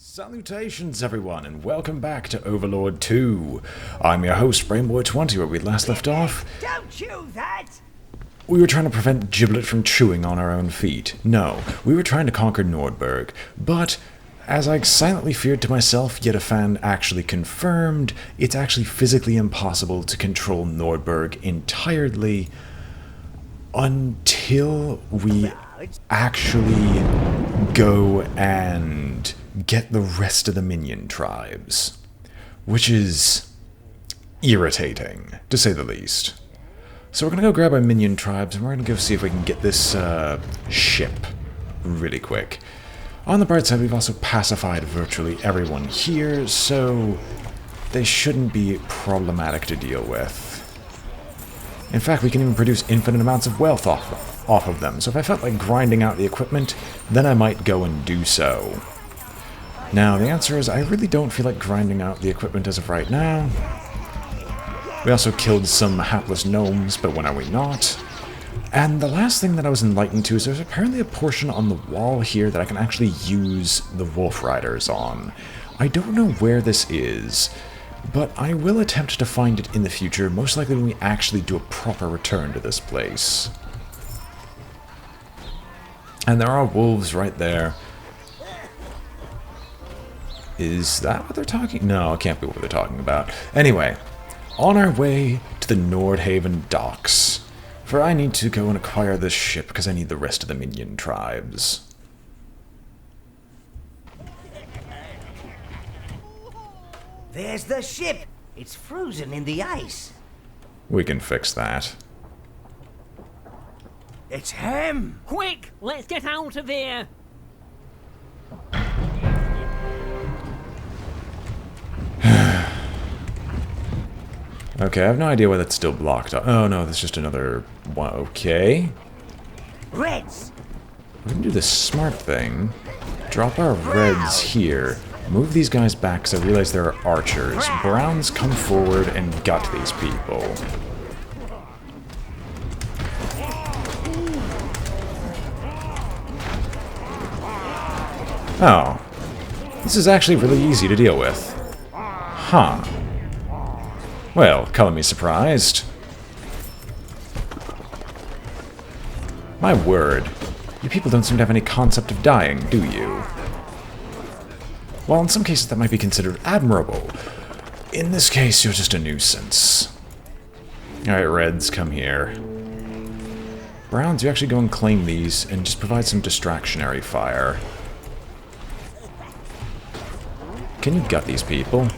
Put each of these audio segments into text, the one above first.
Salutations everyone, and welcome back to Overlord 2. I'm your host, BrainBoy20, where we last left off. Don't chew that! We were trying to prevent Giblet from chewing on our own feet. No, we were trying to conquer Nordberg, but as I silently feared to myself, yet a fan actually confirmed, it's actually physically impossible to control Nordberg entirely until we actually go and get the rest of the minion tribes, which is irritating, to say the least. So we're going to go grab our minion tribes, and we're going to go see if we can get this ship really quick. On the bright side, we've also pacified virtually everyone here, so they shouldn't be problematic to deal with. In fact, we can even produce infinite amounts of wealth off of them, so if I felt like grinding out the equipment, then I might go and do so. Now, the answer is I really don't feel like grinding out the equipment as of right now. We also killed some hapless gnomes, but when are we not? And the last thing that I was enlightened to is there's apparently a portion on the wall here that I can actually use the Wolf Riders on. I don't know where this is, but I will attempt to find it in the future, most likely when we actually do a proper return to this place. And there are wolves right there. Is that what they're talking? No, it can't be what they're talking about. Anyway, on our way to the Nordhaven docks, for I need to go and acquire this ship because I need the rest of the minion tribes. There's the ship! It's frozen in the ice. We can fix that. It's him! Quick, let's get out of here! Okay, I have no idea why that's still blocked up. Oh no, that's just another one. Okay. Reds! We can do the smart thing. Drop our reds here. Move these guys back because I realize there are archers. Browns, come forward and gut these people. Oh. This is actually really easy to deal with. Huh. Well, color me surprised. My word. You people don't seem to have any concept of dying, do you? While in some cases that might be considered admirable, in this case you're just a nuisance. Alright, Reds, come here. Browns, you actually go and claim these and just provide some distractionary fire. Can you gut these people?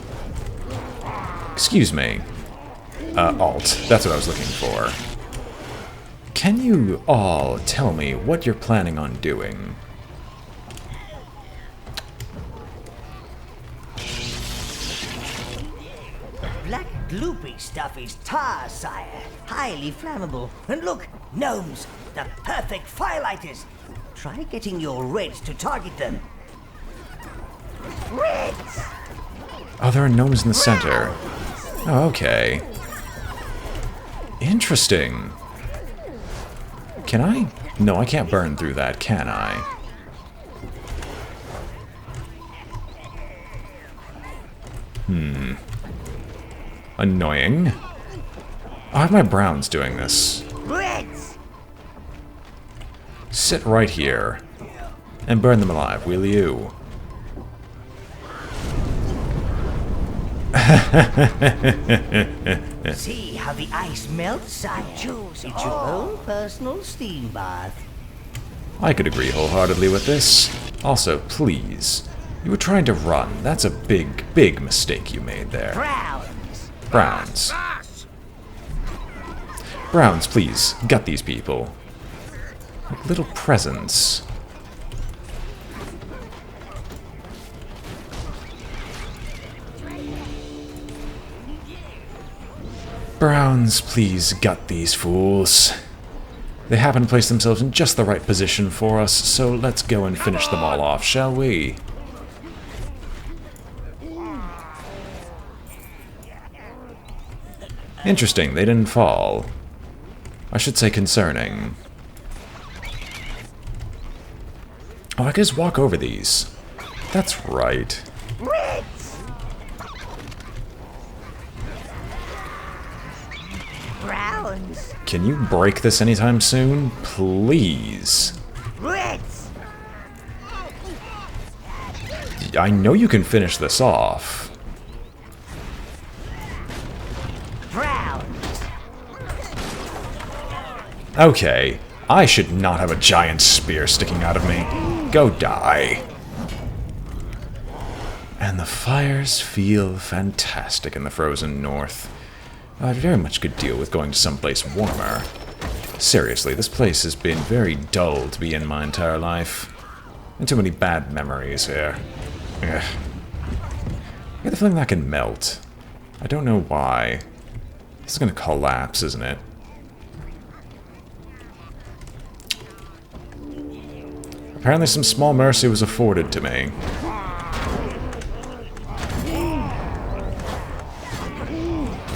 Excuse me. Alt. That's what I was looking for. Can you all tell me what you're planning on doing? Black gloopy stuff is tar, sire. Highly flammable. And look, gnomes, the perfect firelighters. Try getting your reds to target them. Reds! Oh, there are gnomes in the center. Oh, okay. Interesting. Can I? No, I can't burn through that, can I? Annoying. I have my browns doing this. Reds! Sit right here. And burn them alive, will you? See how the ice melts, sire? It's your own personal steam bath. I could agree wholeheartedly with this. Also, please. You were trying to run. That's a big, big mistake you made there. Browns! Browns. Browns, please. Gut these people. Like little presents. Browns, please gut these fools. They happen to place themselves in just the right position for us, so let's go and finish them all off, shall we? Interesting, they didn't fall. I should say concerning. Oh, I can just walk over these. That's right. Reds! Browns! Can you break this anytime soon? Please. Reds! I know you can finish this off. Browns! Okay, I should not have a giant spear sticking out of me. Go die. And the fires feel fantastic in the frozen north. I very much could deal with going to someplace warmer. Seriously, this place has been very dull to be in my entire life. And too many bad memories here. Ugh. I get the feeling that can melt. I don't know why. This is gonna collapse, isn't it? Apparently some small mercy was afforded to me.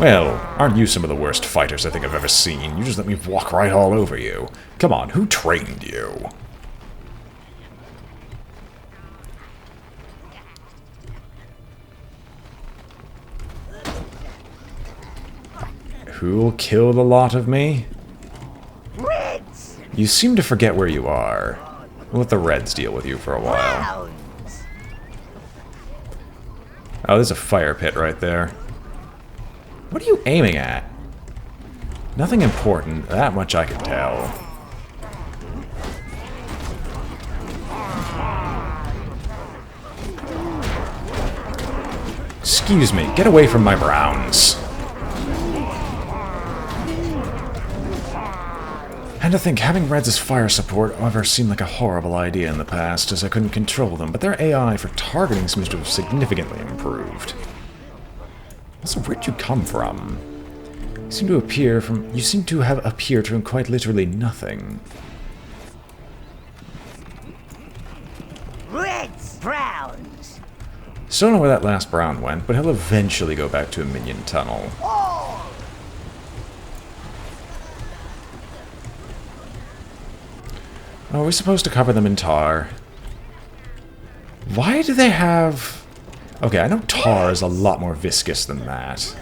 Well, aren't you some of the worst fighters I think I've ever seen? You just let me walk right all over you. Come on, who trained you? Who'll kill the lot of me? Reds! You seem to forget where you are. We'll let the Reds deal with you for a while. Browns! Oh, there's a fire pit right there. What are you aiming at? Nothing important, that much I can tell. Excuse me, get away from my browns. And to think, having Reds as fire support ever seemed like a horrible idea in the past, as I couldn't control them, but their AI for targeting seems to have significantly improved. Also, where'd you come from? You seem to have appeared from quite literally nothing. Reds! Browns! Still don't know where that last brown went, but he'll eventually go back to a minion tunnel. All! Oh, are we supposed to cover them in tar? Why do they have... Okay, I know tar is a lot more viscous than that.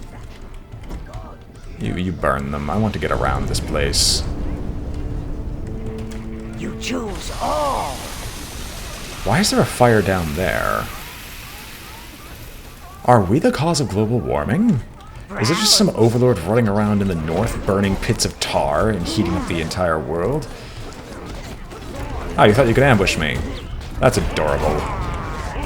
You burn them. I want to get around this place. You choose all! Why is there a fire down there? Are we the cause of global warming? Is it just some overlord running around in the north, burning pits of tar and heating up the entire world? Oh, you thought you could ambush me. That's adorable.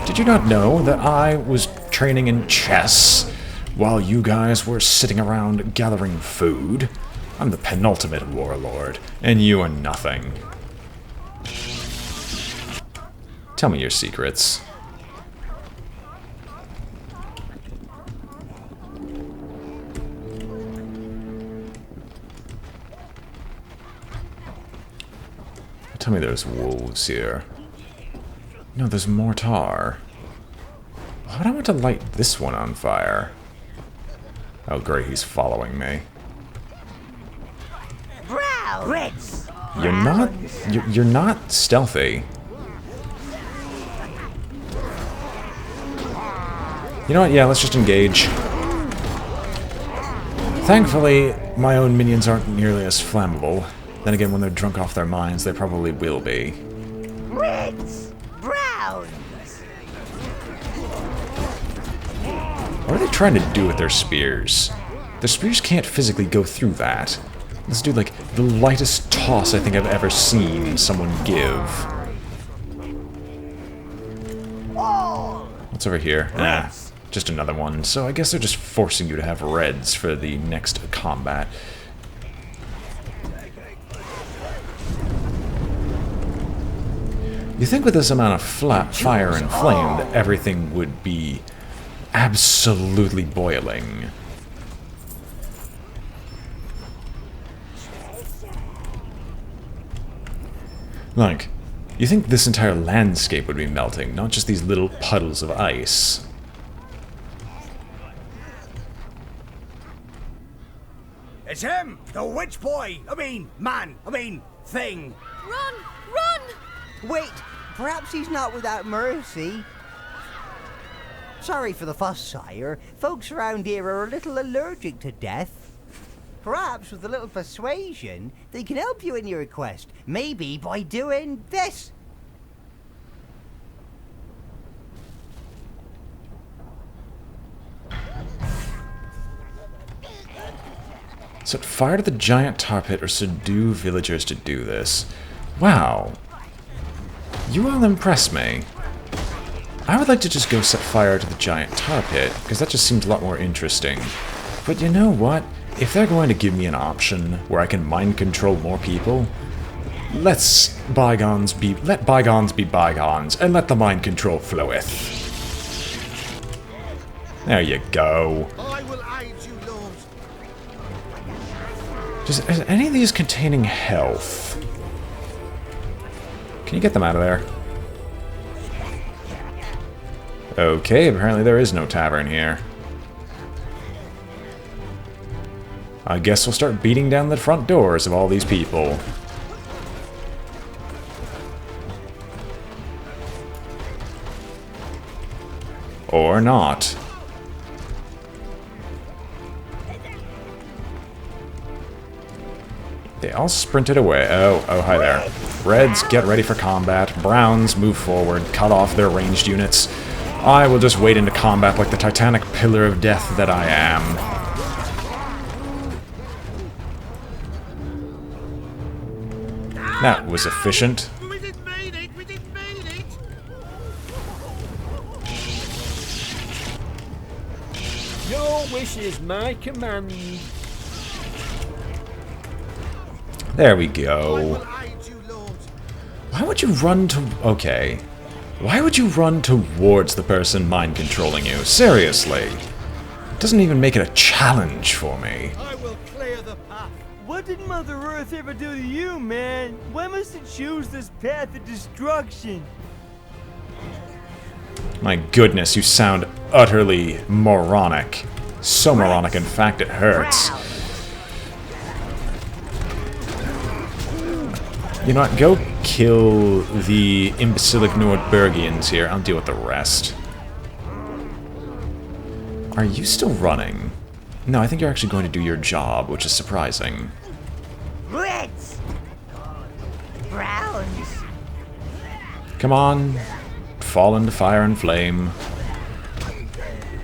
Did you not know that I was training in chess while you guys were sitting around gathering food? I'm the penultimate warlord, and you are nothing. Tell me your secrets. Tell me there's wolves here. No, there's more tar. Why would I want to light this one on fire? Oh great, he's following me. Brown! Reds! You're not stealthy. You know what, yeah, let's just engage. Thankfully, my own minions aren't nearly as flammable. Then again, when they're drunk off their minds, they probably will be. Reds! Browns! What are they trying to do with their spears? Their spears can't physically go through that. Let's do, like, the lightest toss I think I've ever seen someone give. What's over here? Nah, just another one. So I guess they're just forcing you to have Reds for the next combat. You think with this amount of fire and flame that everything would be absolutely boiling. Like, you think this entire landscape would be melting, not just these little puddles of ice. It's him! The witch boy! Thing! Run! Run! Wait, perhaps he's not without mercy. Sorry for the fuss, sire. Folks around here are a little allergic to death. Perhaps with a little persuasion, they can help you in your quest. Maybe by doing this. Set fire to the giant tar pit or subdue villagers to do this. Wow. You all impress me. I would like to just go set fire to the giant tar pit, because that just seems a lot more interesting. But you know what? If they're going to give me an option where I can mind control more people, let bygones be bygones, and let the mind control floweth. There you go. I will aid you, Lord. Is any of these containing health? Can you get them out of there? Okay, apparently there is no tavern here. I guess we'll start beating down the front doors of all these people. Or not. They all sprinted away. Oh, hi there. Reds, get ready for combat. Browns, move forward. Cut off their ranged units. I will just wade into combat like the titanic pillar of death that I am. That was efficient. We didn't mean it! We didn't mean it! Your wish is my command. There we I go. will aid you, Lord. Why would you run to... Okay. Why would you run towards the person mind controlling you? Seriously. It doesn't even make it a challenge for me. I will clear the path. What did Mother Earth ever do to you, man? Why must it choose this path of destruction? My goodness, you sound utterly moronic. So moronic, in fact, it hurts. You know what? Go kill the imbecilic Nordbergians here. I'll deal with the rest. Are you still running? No, I think you're actually going to do your job, which is surprising. Reds! Browns! Come on. Fall into fire and flame.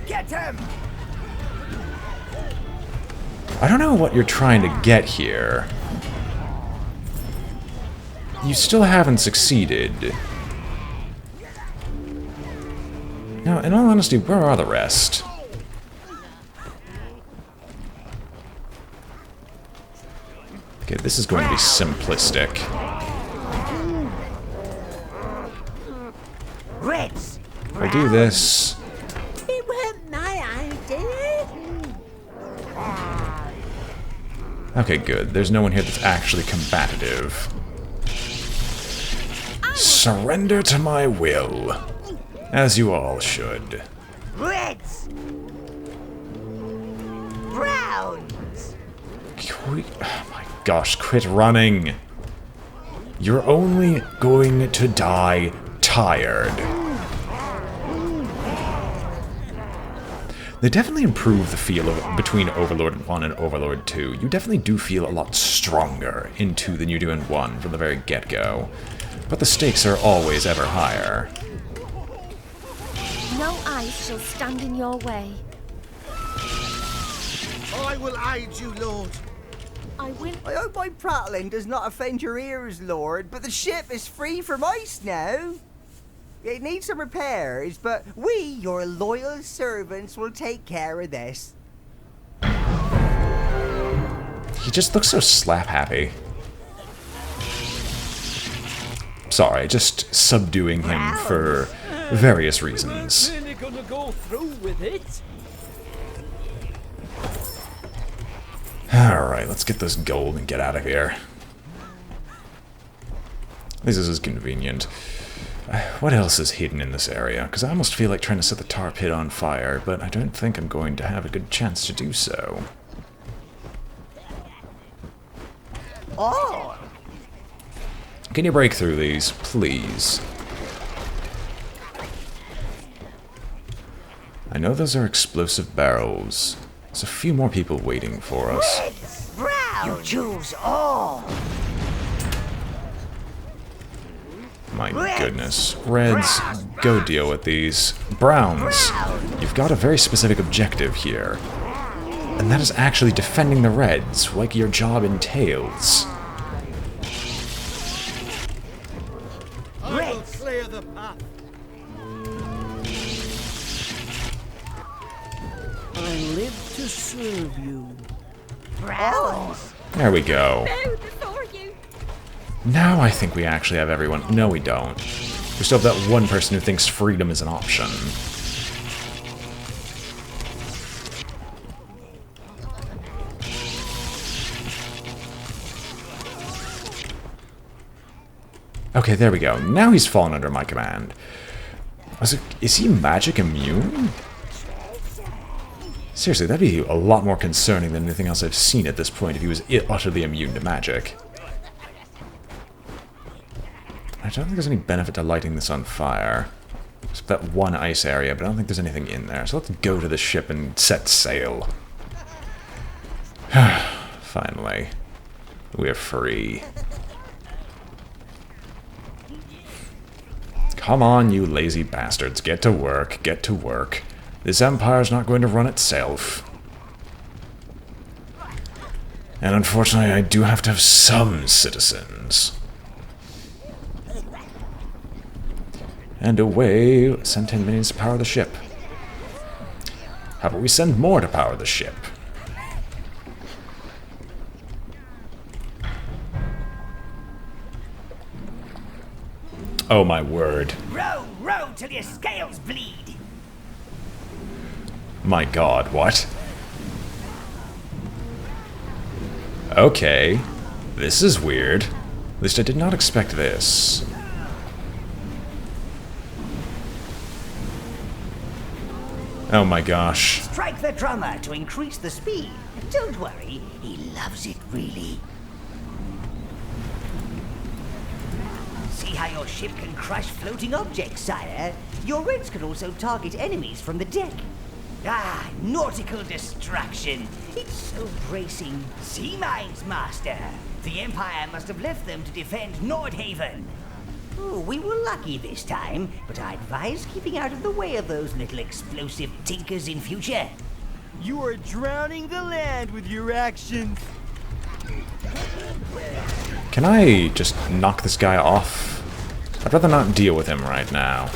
Get him! I don't know what you're trying to get here. You still haven't succeeded. Now, in all honesty, where are the rest? Okay, this is going to be simplistic. Reds! We'll do this. It wasn't my idea. Okay, good. There's no one here that's actually combative. Surrender to my will. As you all should. Reds! Browns! Oh my gosh, quit running. You're only going to die tired. They definitely improve the feel of between Overlord 1 and Overlord 2. You definitely do feel a lot stronger in 2 than you do in 1 from the very get-go. But the stakes are always ever higher. No ice shall stand in your way. I will aid you, Lord. I will. I hope my prattling does not offend your ears, Lord, but the ship is free from ice now. It needs some repairs, but we, your loyal servants, will take care of this. He just looks so slap-happy. Sorry, just subduing him for various reasons. Really gonna go through with it? Alright, let's get this gold and get out of here. This is convenient. What else is hidden in this area? Because I almost feel like trying to set the tar pit on fire, but I don't think I'm going to have a good chance to do so. Oh! Can you break through these, please? I know those are explosive barrels. There's a few more people waiting for us. You choose all. My goodness. Reds, go deal with these. Browns, you've got a very specific objective here. And that is actually defending the Reds, like your job entails. I will clear the path. I live to serve you. Browns. There we go. Bow before you. Now I think we actually have everyone. No, we don't. We still have that one person who thinks freedom is an option. Okay, there we go. Now he's fallen under my command. Is he magic immune? Seriously, that'd be a lot more concerning than anything else I've seen at this point if he was utterly immune to magic. I don't think there's any benefit to lighting this on fire. Except that one ice area, but I don't think there's anything in there. So let's go to the ship and set sail. Finally. We're free. Come on, you lazy bastards. Get to work. Get to work. This empire's not going to run itself. And unfortunately, I do have to have some citizens. And away, send 10 minions to power the ship. How about we send more to power the ship? Oh my word. Row, row till your scales bleed. My god, what? Okay. This is weird. At least I did not expect this. Oh my gosh. Strike the drummer to increase the speed. Don't worry, he loves it really. See how your ship can crush floating objects, sire? Your Reds can also target enemies from the deck. Ah, nautical destruction. It's so bracing. Sea mines, master. The Empire must have left them to defend Nordhaven. Oh, we were lucky this time, but I advise keeping out of the way of those little explosive tinkers in future. You are drowning the land with your actions. Can I just knock this guy off? I'd rather not deal with him right now.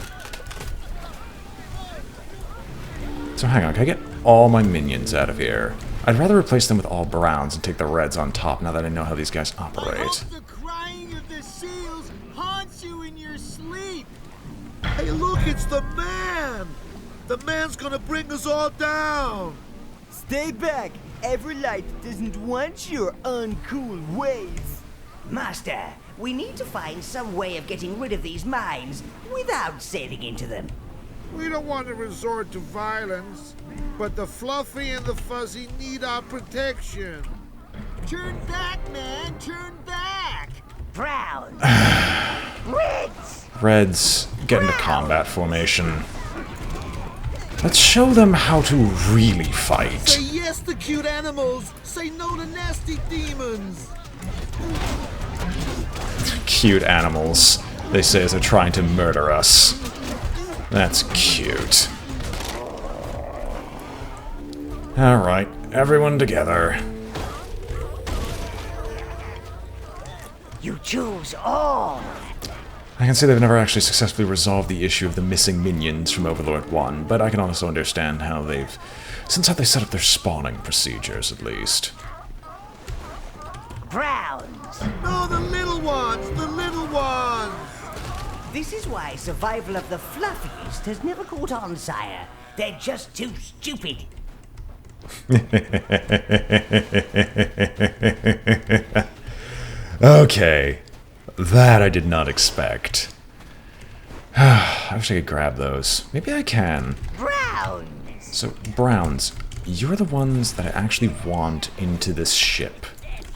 So hang on, can I get all my minions out of here? I'd rather replace them with all browns and take the Reds on top now that I know how these guys I operate. hope the crying of the seals haunts you in your sleep. Hey, look, it's the man. The man's gonna bring us all down. Stay back. Everlight doesn't want your uncool ways. Master, we need to find some way of getting rid of these mines without sailing into them. We don't want to resort to violence, but the Fluffy and the Fuzzy need our protection. Turn back, man, turn back! Browns! Reds! Reds, get into combat formation. Let's show them how to really Say fight. yes to cute animals, say no to nasty demons. Cute animals, they say as they're trying to murder us. That's cute. Alright, everyone together. You choose all! I can say they've never actually successfully resolved the issue of the missing minions from Overlord 1, but I can also understand how they've... since how they set up their spawning procedures, at least. Browns! No, the little ones, the little ones! This is why survival of the fluffiest has never caught on, sire. They're just too stupid. Okay. That I did not expect. I wish I could grab those. Maybe I can. Browns! So, Browns, you're the ones that I actually want into this ship.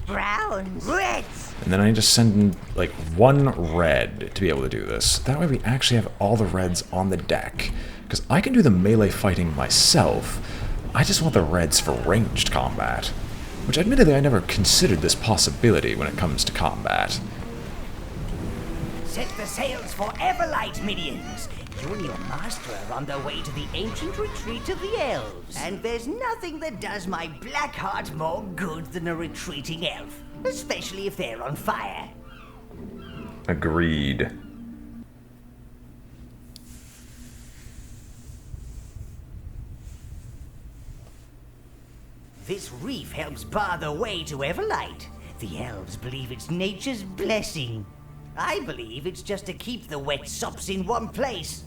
Brown. Red. And then I just send in, like, 1 red to be able to do this. That way we actually have all the reds on the deck. Because I can do the melee fighting myself. I just want the reds for ranged combat. Which, admittedly, I never considered this possibility when it comes to combat. Set the sails for Everlight, minions! You and your master are on their way to the ancient retreat of the elves. And there's nothing that does my black heart more good than a retreating elf. Especially if they're on fire. Agreed. This reef helps bar the way to Everlight. The elves believe it's nature's blessing. I believe it's just to keep the wet sops in one place.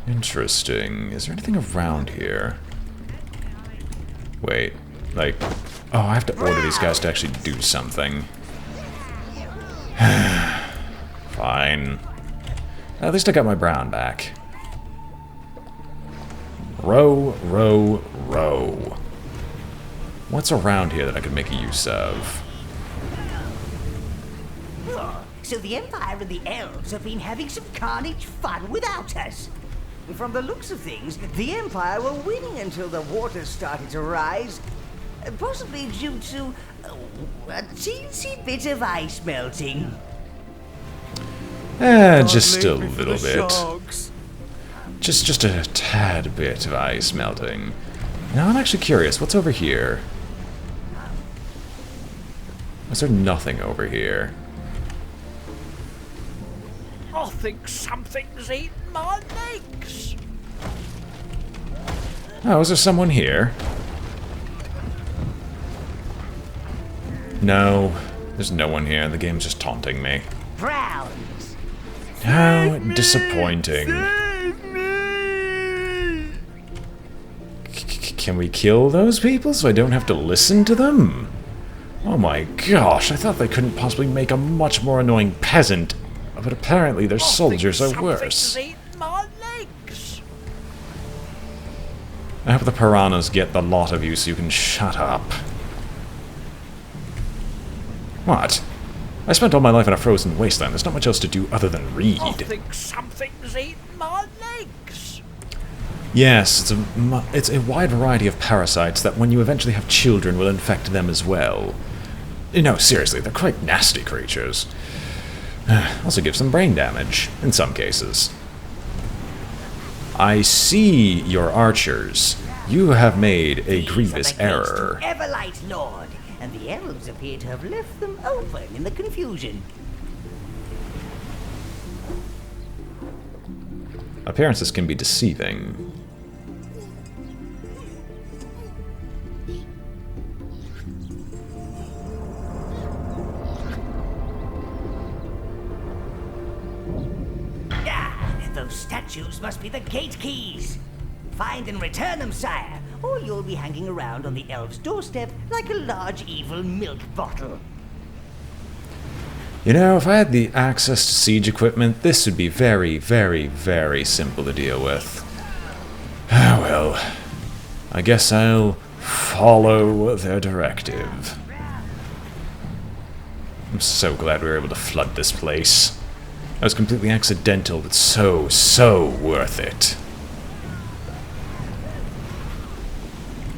Interesting. Is there anything around here? Wait, like... Oh, I have to order these guys to actually do something. Fine. At least I got my brown back. Row, row, row. What's around here that I could make use of? So the Empire and the elves have been having some carnage fun without us. From the looks of things, the Empire were winning until the waters started to rise. Possibly due to a teensy bit of ice melting. Just a little bit. Just a tad bit of ice melting. Now I'm actually curious, what's over here? Is there nothing over here? I think something's eaten my legs. Oh, is there someone here? No, there's no one here. The game's just taunting me. Browns. How disappointing. Can we kill those people so I don't have to listen to them? Oh my gosh, I thought they couldn't possibly make a much more annoying peasant. But apparently their soldiers are worse. My legs. I hope the piranhas get the lot of you so you can shut up. What? I spent all my life in a frozen wasteland. There's not much else to do other than read. I think something's eaten my legs. Yes, it's a wide variety of parasites that when you eventually have children will infect them as well. No, seriously, they're quite nasty creatures. Also gives them brain damage, in some cases. I see your archers. You have made a grievous error. Everlight, Lord, and the elves appear to have left them open in the confusion. Appearances can be deceiving. Those statues must be the gate keys. Find and return them, sire, or you'll be hanging around on the elf's doorstep like a large evil milk bottle. You know, if I had the access to siege equipment, this would be very, very, very simple to deal with. Ah, well. I guess I'll follow their directive. I'm so glad we were able to flood this place. That was completely accidental, but so, so worth it.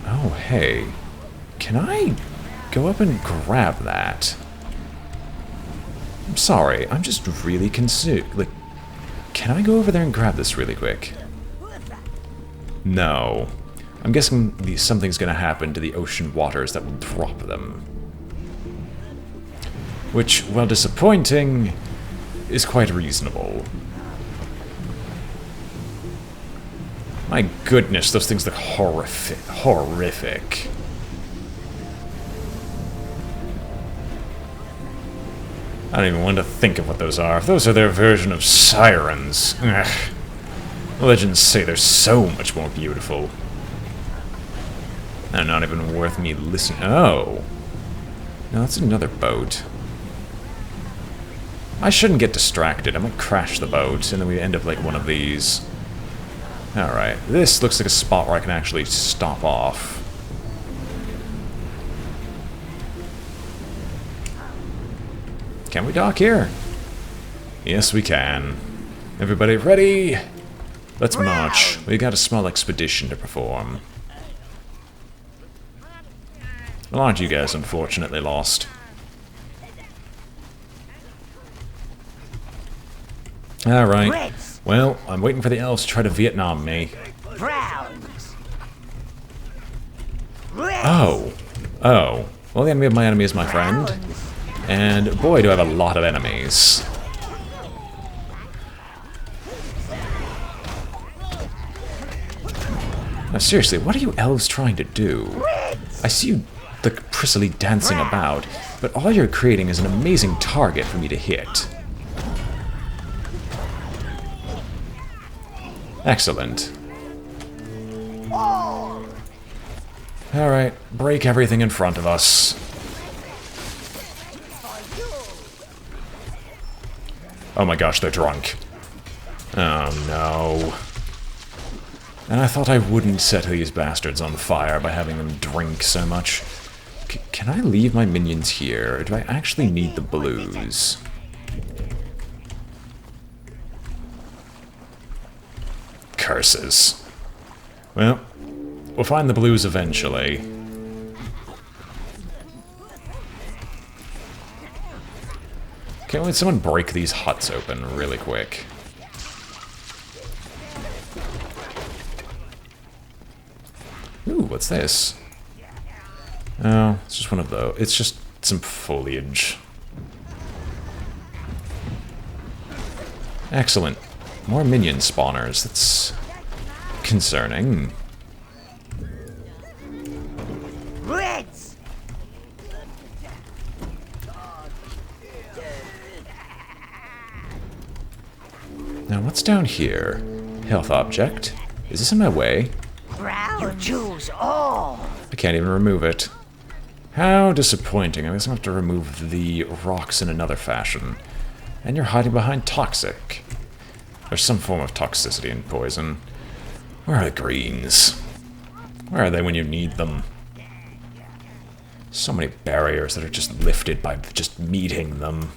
Oh, hey. Can I go up and grab that? I'm sorry, I'm just really concerned. Like, can I go over there and grab this really quick? No. I'm guessing something's gonna happen to the ocean waters that will drop them. Which, while disappointing, is quite reasonable. My goodness, those things look horrific. I don't even want to think of what those are. If those are their version of sirens, ugh. Legends say they're so much more beautiful. And not even worth me listening. Oh. No, that's another boat. I shouldn't get distracted. I might crash the boat, and then we end up like one of these. Alright, this looks like a spot where I can actually stop off. Can we dock here? Yes, we can. Everybody ready? Let's march. We got a small expedition to perform. Well, aren't you guys unfortunately lost? Alright. Well, I'm waiting for the elves to try to Vietnam me. Browns. Oh. Oh. Well, the enemy of my enemy is my friend. And boy, do I have a lot of enemies. Now seriously, what are you elves trying to do? I see you, like, prissily dancing about, but all you're creating is an amazing target for me to hit. Excellent. Alright, break everything in front of us. Oh my gosh, they're drunk. Oh no. And I thought I wouldn't set these bastards on fire by having them drink so much. Can I leave my minions here, or do I actually need the blues? Curses. Well, we'll find the blues eventually. Okay, let someone break these huts open really quick. Ooh, what's this? Oh, it's just one of those. It's just some foliage. Excellent. More minion spawners. That's concerning. Reds. Now, what's down here? Health object. Is this in my way? You choose all. I can't even remove it. How disappointing. I guess I'm going to have to remove the rocks in another fashion. And you're hiding behind toxic. There's some form of toxicity in poison. Where are the greens? Where are they when you need them? So many barriers that are just lifted by just meeting them.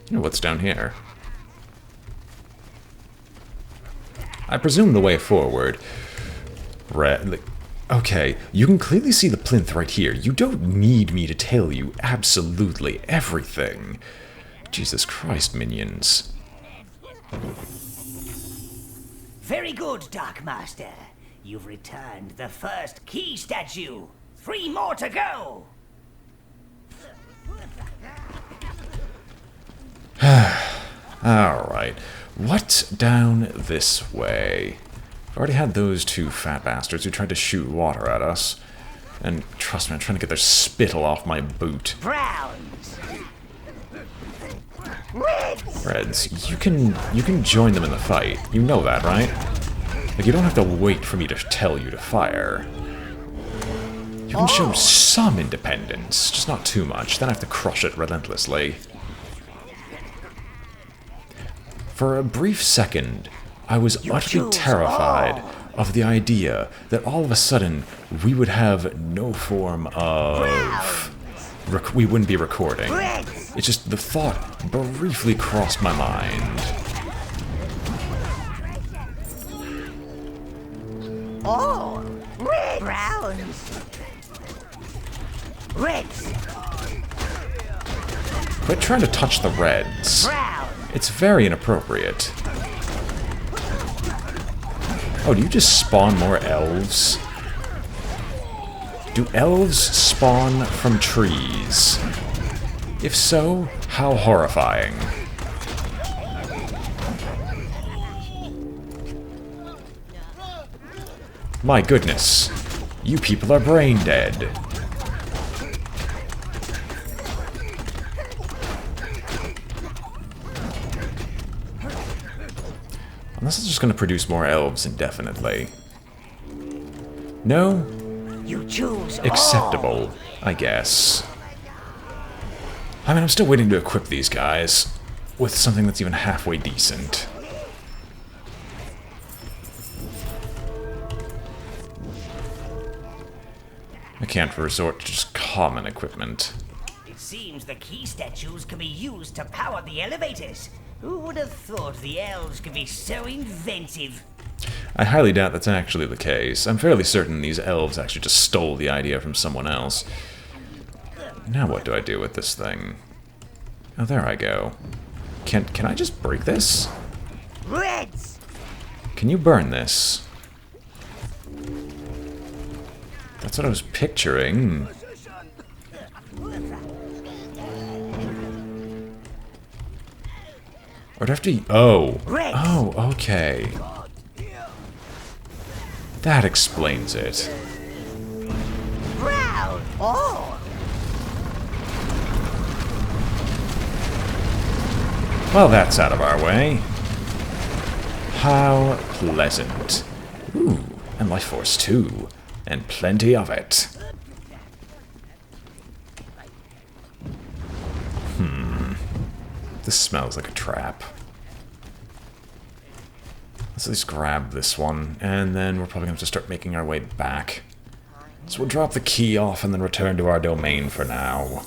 You know what's down here? I presume the way forward. Okay, you can clearly see the plinth right here. You don't need me to tell you absolutely everything. Jesus Christ, minions. Very good, Dark Master. You've returned the first key statue. 3 more to go. Alright. What's down this way? I've already had those 2 fat bastards who tried to shoot water at us. And trust me, I'm trying to get their spittle off my boot. Browns. Reds, you can join them in the fight. You know that, right? Like, you don't have to wait for me to tell you to fire. You can show some independence, just not too much. Then I have to crush it relentlessly. For a brief second, I was utterly terrified of the idea that all of a sudden we would have no form of... we wouldn't be recording. It's just the thought briefly crossed my mind. Oh, browns. Reds. Quit trying to touch the reds. Brown. It's very inappropriate. Oh, do you just spawn more elves? Do elves spawn from trees? If so, how horrifying. My goodness, you people are brain dead. Unless it's just going to produce more elves indefinitely. No? You choose Acceptable, I guess. I mean, I'm still waiting to equip these guys with something that's even halfway decent. I can't resort to just common equipment. It seems the key statues can be used to power the elevators. Who would have thought the elves could be so inventive? I highly doubt that's actually the case. I'm fairly certain these elves actually just stole the idea from someone else. Now what do I do with this thing? Oh, there I go. Can I just break this? Reds! Can you burn this? That's what I was picturing. Or do I have to... Oh. Oh, okay. That explains it. Brown! Oh! Well, that's out of our way. How pleasant. Ooh, and life force too. And plenty of it. This smells like a trap. Let's at least grab this one, and then we're probably going to have to start making our way back. So we'll drop the key off and then return to our domain for now.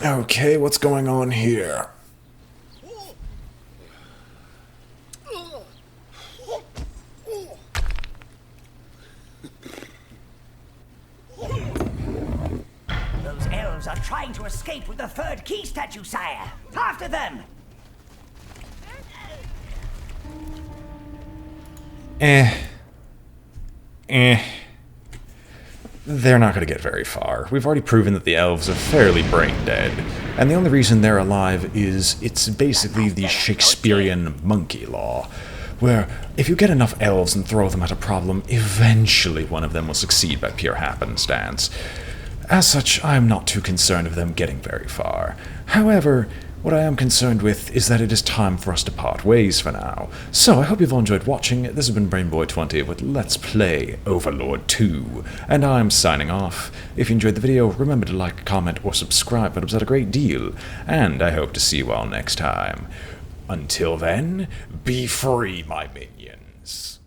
Okay, what's going on here? Those elves are trying to escape with the third key statue, sire. After them! They're not going to get very far. We've already proven that the elves are fairly brain dead, and the only reason they're alive is it's basically the Shakespearean monkey law, where if you get enough elves and throw them at a problem, eventually one of them will succeed by pure happenstance. As such, I'm not too concerned with them getting very far. However, what I am concerned with is that it is time for us to part ways for now. So I hope you've all enjoyed watching. This has been BrainBoy20 with Let's Play Overlord 2, and I'm signing off. If you enjoyed the video, remember to like, comment, or subscribe. That helps out a great deal, and I hope to see you all next time. Until then, be free, my minions.